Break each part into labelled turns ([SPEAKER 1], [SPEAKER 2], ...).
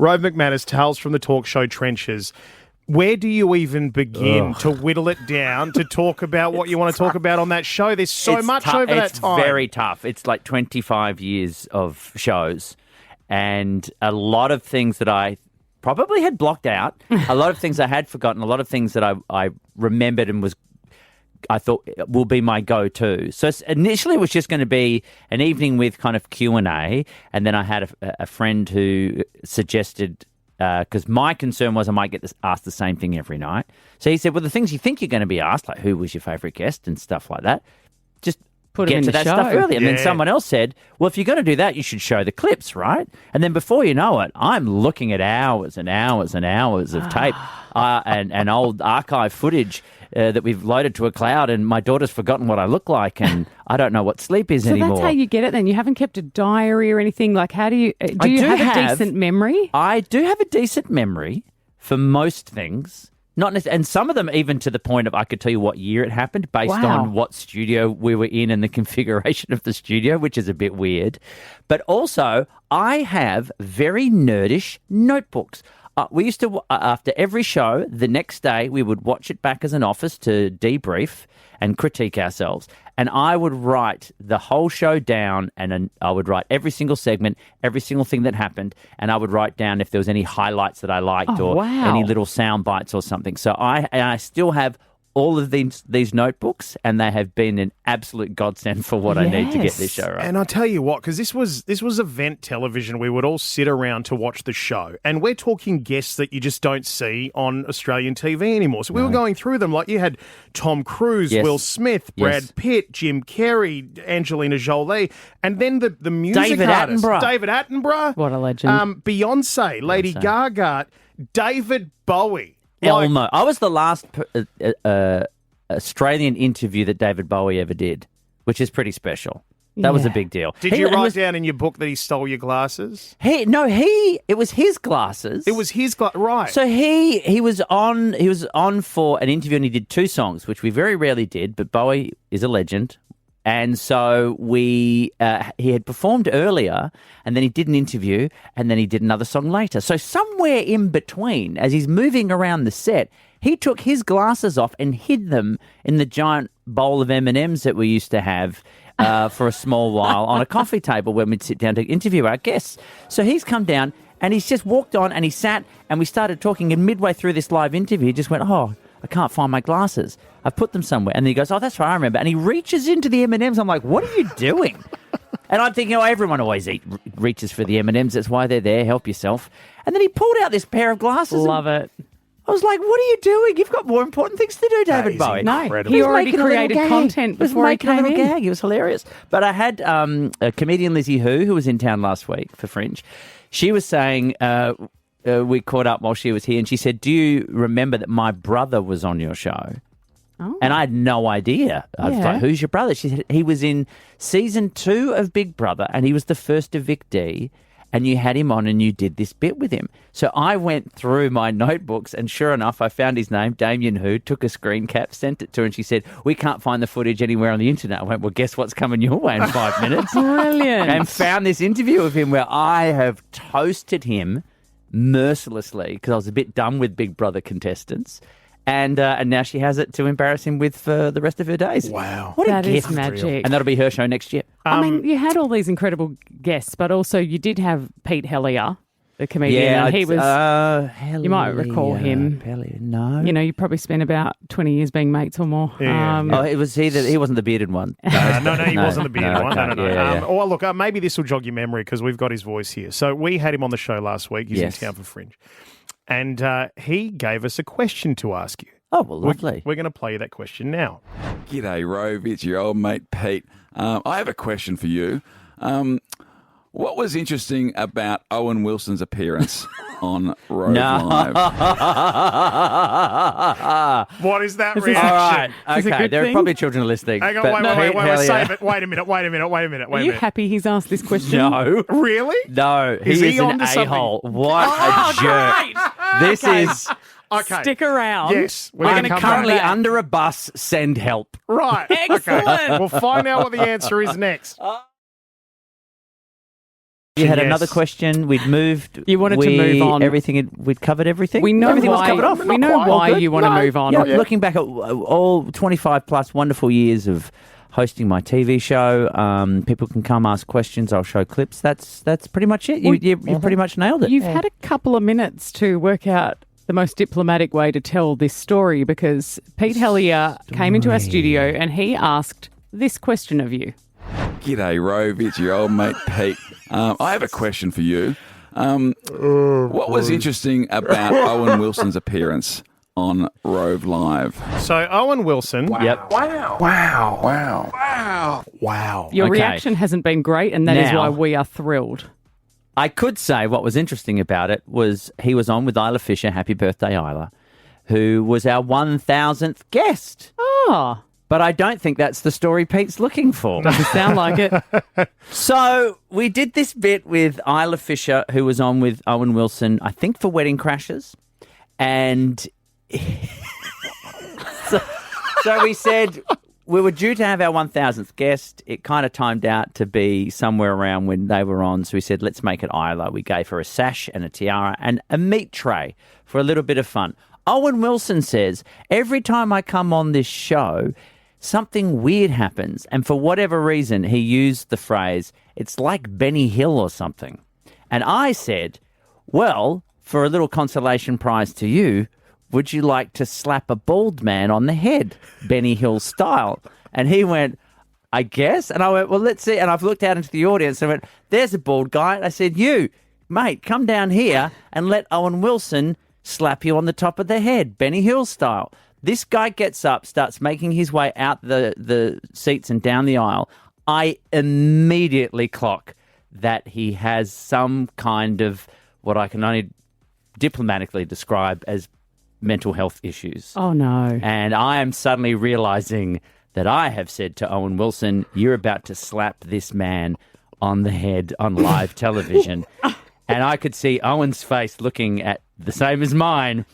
[SPEAKER 1] Rove McManus, Tales from the Talk Show Trenches. Where do you even begin to whittle it down to talk about what you want to talk about on that show? There's so much over that time.
[SPEAKER 2] It's very tough. It's like 25 years of shows and a lot of things that I probably had blocked out, a lot of things I had forgotten, a lot of things that I remembered and I thought will be my go-to. So initially it was just going to be an evening with kind of Q&A, and then I had a friend who suggested, because my concern was I might get asked the same thing every night. So he said, well, the things you think you're going to be asked, like who was your favourite guest and stuff like that, just get to that stuff early. And then someone else said, well, if you're going to do that, you should show the clips, right? And then before you know it, I'm looking at hours and hours and hours of tape and old archive footage that we've loaded to a cloud, and my daughter's forgotten what I look like, and I don't know what sleep is anymore.
[SPEAKER 3] So that's how you get it then? You haven't kept a diary or anything? Like, how do you... Do you have a decent memory?
[SPEAKER 2] I do have a decent memory for most things. And some of them even to the point of I could tell you what year it happened based on what studio we were in and the configuration of the studio, which is a bit weird. But also, I have very nerdish notebooks. We used to, after every show, the next day, we would watch it back as an office to debrief and critique ourselves. And I would write the whole show down, and I would write every single segment, every single thing that happened, and I would write down if there was any highlights that I liked any little sound bites or something. So I still have all of these notebooks, and they have been an absolute godsend for what I need to get this show right.
[SPEAKER 1] And I'll tell you what, because this was event television. We would all sit around to watch the show, and we're talking guests that you just don't see on Australian TV anymore. So we were going through them, like you had Tom Cruise, Will Smith, Brad Pitt, Jim Carrey, Angelina Jolie, and then the music artists. David Attenborough.
[SPEAKER 3] What a legend.
[SPEAKER 1] Beyonce, Lady Gaga, David Bowie.
[SPEAKER 2] Elmo. I was the last Australian interview that David Bowie ever did, which is pretty special. That was a big deal.
[SPEAKER 1] Did you write down in your book that he stole your glasses?
[SPEAKER 2] It was his glasses.
[SPEAKER 1] It was his right.
[SPEAKER 2] So he was on for an interview, and he did 2 songs, which we very rarely did, but Bowie is a legend. And so he had performed earlier, and then he did an interview, and then he did another song later. So somewhere in between, as he's moving around the set, he took his glasses off and hid them in the giant bowl of M&Ms that we used to have for a small while on a coffee table when we'd sit down to interview our guests. So he's come down, and he's just walked on, and he sat, and we started talking, and midway through this live interview, he just went, I can't find my glasses. I've put them somewhere. And then he goes, that's right, I remember. And he reaches into the M&Ms. I'm like, what are you doing? And I'm thinking, everyone always reaches for the M&Ms. That's why they're there. Help yourself. And then he pulled out this pair of glasses.
[SPEAKER 3] Love it.
[SPEAKER 2] I was like, what are you doing? You've got more important things to do, David Bowie.
[SPEAKER 3] No, he already created content before he came in.
[SPEAKER 2] Gag. It was hilarious. But I had a comedian, Lizzie who was in town last week for Fringe. She was saying... we caught up while she was here, and she said, do you remember that my brother was on your show? Oh. And I had no idea. I was like, who's your brother? She said, he was in season 2 of Big Brother, and he was the first of Vic D, and you had him on and you did this bit with him. So I went through my notebooks, and sure enough, I found his name, Damien Who, took a screen cap, sent it to her, and she said, we can't find the footage anywhere on the internet. I went, well, guess what's coming your way in 5 minutes?
[SPEAKER 3] Brilliant.
[SPEAKER 2] And found this interview of him where I have toasted him mercilessly because I was a bit done with Big Brother contestants, and now she has it to embarrass him with for the rest of her days.
[SPEAKER 1] Wow,
[SPEAKER 2] what
[SPEAKER 3] that
[SPEAKER 2] a gift!
[SPEAKER 3] Is magic.
[SPEAKER 2] And that'll be her show next year.
[SPEAKER 3] I mean, you had all these incredible guests, but also you did have Pete Hellier, the comedian, and he was. You might recall him.
[SPEAKER 2] No,
[SPEAKER 3] you probably spent about 20 years being mates or more.
[SPEAKER 2] Yeah. It was he wasn't the bearded one.
[SPEAKER 1] No, he wasn't the bearded one. No.
[SPEAKER 2] Yeah.
[SPEAKER 1] Well, look, maybe this will jog your memory because we've got his voice here. So we had him on the show last week. He's in town for Fringe, and he gave us a question to ask you.
[SPEAKER 2] Oh, well, lovely.
[SPEAKER 1] We're going to play you that question now.
[SPEAKER 4] G'day, Rove. It's your old mate Pete. I have a question for you. What was interesting about Owen Wilson's appearance on Rove Live?
[SPEAKER 1] What is that reaction?
[SPEAKER 2] All right. Okay. There are probably children listening.
[SPEAKER 1] Hang on, wait. Save it. Wait a minute.
[SPEAKER 3] Are you happy he's asked this question?
[SPEAKER 2] No.
[SPEAKER 1] Really?
[SPEAKER 2] No. He is an a-hole. What a jerk.
[SPEAKER 3] Great.
[SPEAKER 2] This is...
[SPEAKER 1] Okay.
[SPEAKER 3] Stick around.
[SPEAKER 1] Yes.
[SPEAKER 2] We're going to currently under a bus, send help.
[SPEAKER 1] Right.
[SPEAKER 3] Excellent.
[SPEAKER 1] Okay. We'll find out what the answer is next.
[SPEAKER 2] You had
[SPEAKER 1] Yes.
[SPEAKER 2] another question. We'd moved.
[SPEAKER 3] You wanted to move on.
[SPEAKER 2] We'd covered everything.
[SPEAKER 3] We know
[SPEAKER 2] everything
[SPEAKER 3] why.
[SPEAKER 2] was covered off.
[SPEAKER 3] We know
[SPEAKER 2] All
[SPEAKER 3] why
[SPEAKER 2] good.
[SPEAKER 3] you want to move on.
[SPEAKER 2] Yeah, looking back at all 25 plus wonderful years of hosting my TV show, people can come ask questions. I'll show clips. That's pretty much it. You pretty much nailed it.
[SPEAKER 3] You've had a couple of minutes to work out the most diplomatic way to tell this story because Pete Hellier came into our studio and he asked this question of you.
[SPEAKER 4] G'day, Rove. It's your old mate, Pete. I have a question for you. What was interesting about Owen Wilson's appearance on Rove Live?
[SPEAKER 1] So Owen Wilson.
[SPEAKER 2] Yep.
[SPEAKER 3] Your
[SPEAKER 2] Okay.
[SPEAKER 3] reaction hasn't been great, and that is
[SPEAKER 2] Now-
[SPEAKER 3] why we are thrilled.
[SPEAKER 2] I could say what was interesting about it was he was on with Isla Fisher, happy birthday Isla, who was our 1,000th guest.
[SPEAKER 3] Oh,
[SPEAKER 2] But I don't think that's the story Pete's looking for.
[SPEAKER 3] doesn't sound like it.
[SPEAKER 2] So we did this bit with Isla Fisher, who was on with Owen Wilson, I think for Wedding Crashers. And so we said we were due to have our 1,000th guest. It kind of timed out to be somewhere around when they were on. So we said, let's make it Isla. We gave her a sash and a tiara and a meat tray for a little bit of fun. Owen Wilson says, every time I come on this show, something weird happens. And for whatever reason, he used the phrase, it's like Benny Hill or something. And I said, well, for a little consolation prize to you, would you like to slap a bald man on the head, Benny Hill style? And he went, I guess. And I went, well, let's see. And I've looked out into the audience and I went, there's a bald guy. And I said, you, mate, come down here and let Owen Wilson slap you on the top of the head, Benny Hill style. This guy gets up, starts making his way out the seats and down the aisle. I immediately clock that he has some kind of what I can only diplomatically describe as mental health issues.
[SPEAKER 3] Oh, no.
[SPEAKER 2] And I am suddenly realizing that I have said to Owen Wilson, you're about to slap this man on the head on live television. And I could see Owen's face looking at the same as mine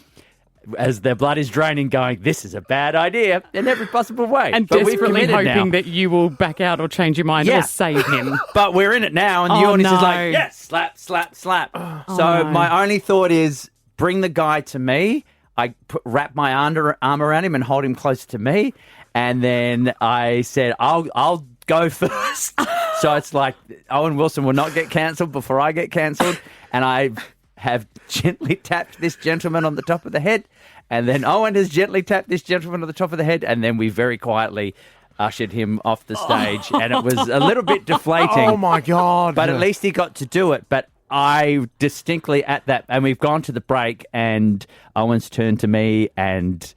[SPEAKER 2] as their blood is draining, going, this is a bad idea in every possible way.
[SPEAKER 3] And
[SPEAKER 2] But we've
[SPEAKER 3] desperately
[SPEAKER 2] committed
[SPEAKER 3] hoping
[SPEAKER 2] now.
[SPEAKER 3] that you will back out or change your mind
[SPEAKER 2] Yeah.
[SPEAKER 3] or save him.
[SPEAKER 2] But we're in it now, and the
[SPEAKER 3] Oh,
[SPEAKER 2] audience is
[SPEAKER 3] no.
[SPEAKER 2] like, yes, slap, slap, slap. So
[SPEAKER 3] no.
[SPEAKER 2] my only thought is bring the guy to me. I wrap my arm around him and hold him close to me. And then I said, I'll go first. So it's like Owen Wilson will not get cancelled before I get cancelled. And I have gently tapped this gentleman on the top of the head. And then Owen has gently tapped this gentleman on the top of the head. And then we very quietly ushered him off the stage. And it was a little bit deflating.
[SPEAKER 1] Oh, my God.
[SPEAKER 2] But at least he got to do it. But I distinctly at that, and we've gone to the break, and Owen's turned to me and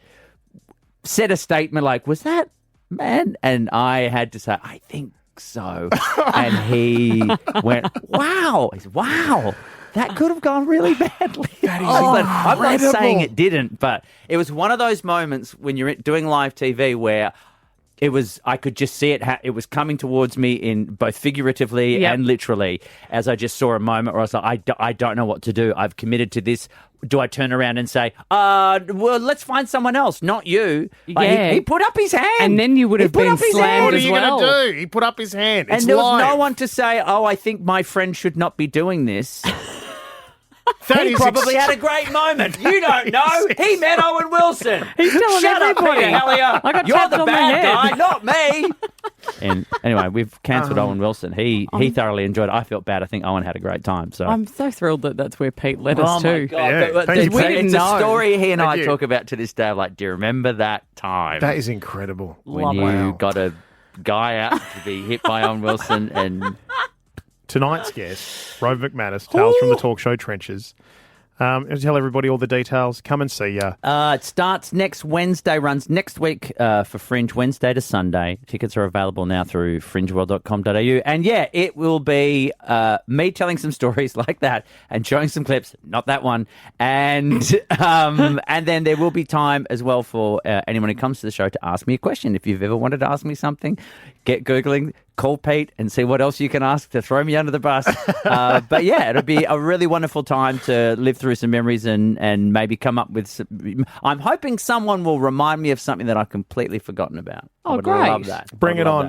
[SPEAKER 2] said a statement like, was that man? And I had to say, I think so. And he went, wow. He said, wow. That could have gone really badly. I'm not saying it didn't, but it was one of those moments when you're doing live TV where it was, I could just see it. It was coming towards me in both figuratively
[SPEAKER 3] Yep.
[SPEAKER 2] and literally, as I just saw a moment where I was like, I don't know what to do. I've committed to this. Do I turn around and say, well, let's find someone else, not you? Like,
[SPEAKER 3] Yeah.
[SPEAKER 2] he put up his hand.
[SPEAKER 3] And then you would
[SPEAKER 2] He
[SPEAKER 3] have
[SPEAKER 2] put
[SPEAKER 3] been
[SPEAKER 2] up his
[SPEAKER 3] slammed
[SPEAKER 2] hand.
[SPEAKER 1] What are
[SPEAKER 3] as
[SPEAKER 1] you
[SPEAKER 3] well.
[SPEAKER 1] going to do? He put up his hand. It's
[SPEAKER 2] And there was
[SPEAKER 1] live.
[SPEAKER 2] no one to say, oh, I think my friend should not be doing this.
[SPEAKER 1] That
[SPEAKER 2] He
[SPEAKER 1] is
[SPEAKER 2] probably had a great moment. You don't know. He met Owen Wilson.
[SPEAKER 3] He's telling
[SPEAKER 2] Shut
[SPEAKER 3] everybody.
[SPEAKER 2] up, Peter Hellier.
[SPEAKER 3] I got
[SPEAKER 2] You're
[SPEAKER 3] tapped
[SPEAKER 2] the
[SPEAKER 3] on the
[SPEAKER 2] bad
[SPEAKER 3] head.
[SPEAKER 2] guy, not me. And anyway, we've cancelled Owen Wilson. He thoroughly enjoyed it. I felt bad. I think Owen had a great time. So
[SPEAKER 3] I'm so thrilled that that's where Pete led us
[SPEAKER 2] oh my
[SPEAKER 3] to.
[SPEAKER 2] God.
[SPEAKER 1] Yeah.
[SPEAKER 2] But
[SPEAKER 1] Thank you,
[SPEAKER 3] We
[SPEAKER 2] it's,
[SPEAKER 3] didn't
[SPEAKER 2] it's
[SPEAKER 3] know.
[SPEAKER 2] a story he and
[SPEAKER 1] Thank
[SPEAKER 2] I
[SPEAKER 1] you.
[SPEAKER 2] talk about to this day. Like, do you remember that time
[SPEAKER 1] That is incredible.
[SPEAKER 2] when you got a guy out to be hit by Owen Wilson? And
[SPEAKER 1] Tonight's guest, Rove McManus, Tales from the Talk Show Trenches. Tell everybody all the details. Come and see ya.
[SPEAKER 2] it starts next Wednesday, runs next week for Fringe, Wednesday to Sunday. Tickets are available now through fringeworld.com.au. And yeah, it will be me telling some stories like that and showing some clips, not that one. And and then there will be time as well for anyone who comes to the show to ask me a question. If you've ever wanted to ask me something, get Googling, call Pete and see what else you can ask to throw me under the bus. But yeah, it'll be a really wonderful time to live through some memories and maybe come up with some... I'm hoping someone will remind me of something that I've completely forgotten about.
[SPEAKER 3] Oh,
[SPEAKER 2] I would
[SPEAKER 3] great.
[SPEAKER 2] love that.
[SPEAKER 1] Bring
[SPEAKER 2] I'd
[SPEAKER 1] it
[SPEAKER 2] love
[SPEAKER 1] on.
[SPEAKER 2] that.